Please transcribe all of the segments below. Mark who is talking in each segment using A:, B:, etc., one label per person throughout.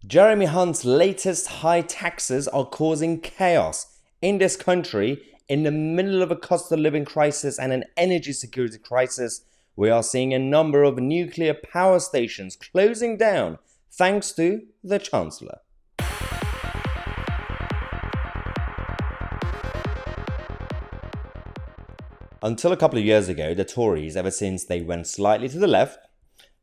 A: Jeremy Hunt's latest high taxes are causing chaos in this country in the middle of a cost of living crisis and an energy security crisis. We are seeing a number of nuclear power stations closing down thanks to the Chancellor. Until a couple of years ago, the Tories, ever since they went slightly to the left,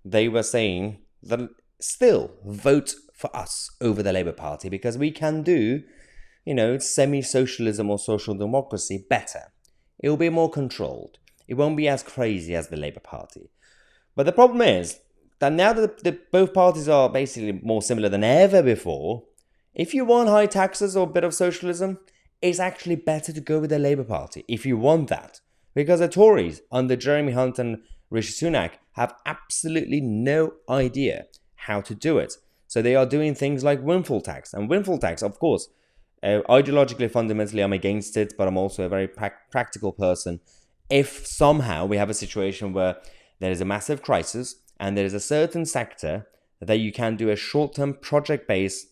A: they were saying that still vote for us over the Labour Party because we can do, semi-socialism or social democracy better. It will be more controlled. It won't be as crazy as the Labour Party. But the problem is that now that both parties are basically more similar than ever before, if you want high taxes or a bit of socialism, it's actually better to go with the Labour Party if you want that. Because the Tories, under Jeremy Hunt and Rishi Sunak, have absolutely no idea how to do it. So they are doing things like windfall tax. And windfall tax, of course, ideologically, fundamentally, I'm against it, but I'm also a very practical person. If somehow we have a situation where there is a massive crisis and there is a certain sector that you can do a short-term project-based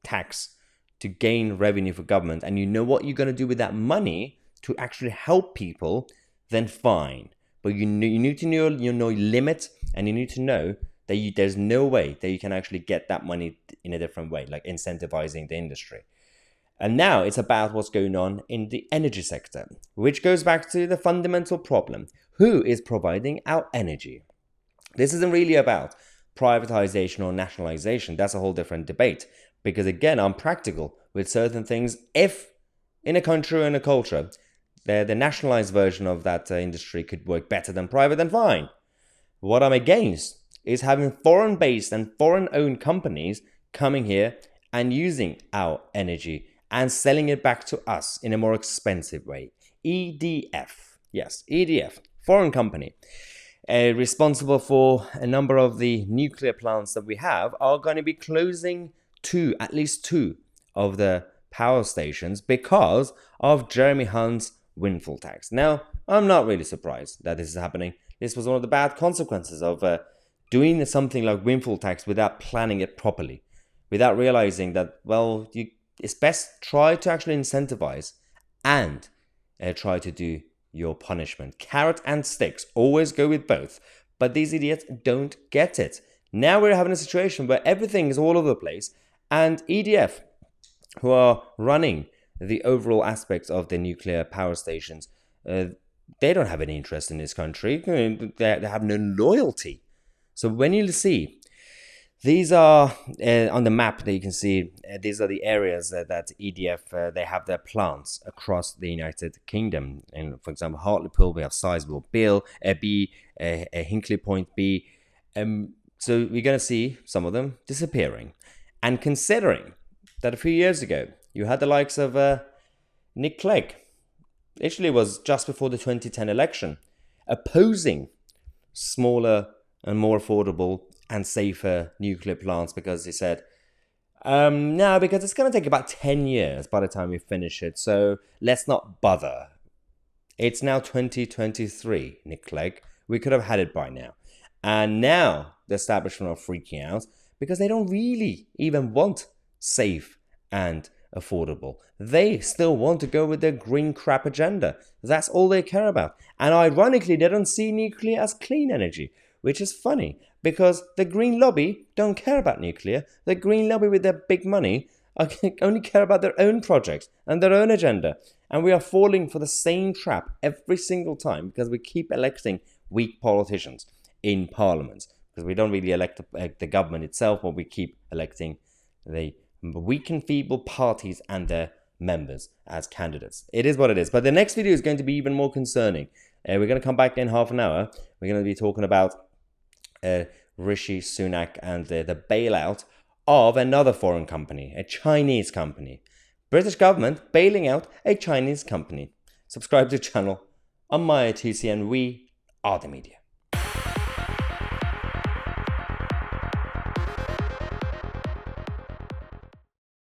A: tax to gain revenue for government, and you know what you're going to do with that money to actually help people, then fine. But you need to know your limit, and you need to know that there's no way that you can actually get that money in a different way, like incentivizing the industry. And now it's about what's going on in the energy sector, which goes back to the fundamental problem. Who is providing our energy? This isn't really about privatization or nationalization. That's a whole different debate. Because again, I'm practical with certain things. If in a country or in a culture, the nationalized version of that industry could work better than private, then fine. What I'm against is having foreign-based and foreign-owned companies coming here and using our energy and selling it back to us in a more expensive way. EDF, yes, EDF, foreign company, responsible for a number of the nuclear plants that we have, are going to be closing at least two of the power stations because of Jeremy Hunt's windfall tax. Now, I'm not really surprised that this is happening. This was one of the bad consequences of doing something like windfall tax without planning it properly, without realizing that, it's best try to actually incentivize and try to do your punishment. Carrot and sticks, always go with both. But these idiots don't get it. Now we're having a situation where everything is all over the place, and EDF, who are running the overall aspects of the nuclear power stations, they don't have any interest in this country. They have no loyalty. So when you see, these are on the map that you can see, these are the areas that EDF, they have their plants across the United Kingdom. And for example, Hartlepool, we have Sizewell B, Hinkley Point B. So we're going to see some of them disappearing. And considering that a few years ago, you had the likes of Nick Clegg, literally was just before the 2010 election, opposing smaller and more affordable and safer nuclear plants because he said, no, because it's going to take about 10 years by the time we finish it, so let's not bother. It's now 2023, Nick Clegg. We could have had it by now. And now the establishment are freaking out because they don't really even want safe and affordable. They still want to go with their green crap agenda. That's all they care about. And ironically, they don't see nuclear as clean energy, which is funny because the green lobby don't care about nuclear. The green lobby with their big money only care about their own projects and their own agenda. And we are falling for the same trap every single time because we keep electing weak politicians in parliament. Because we don't really elect the government itself, but we keep electing the weak and feeble parties and their members as candidates. It is what it is. But the next video is going to be even more concerning. We're going to come back in half an hour. We're going to be talking about Rishi Sunak and the bailout of another foreign company, a Chinese company. British government bailing out a Chinese company. Subscribe to the channel. I'm Tousi, and we are the media.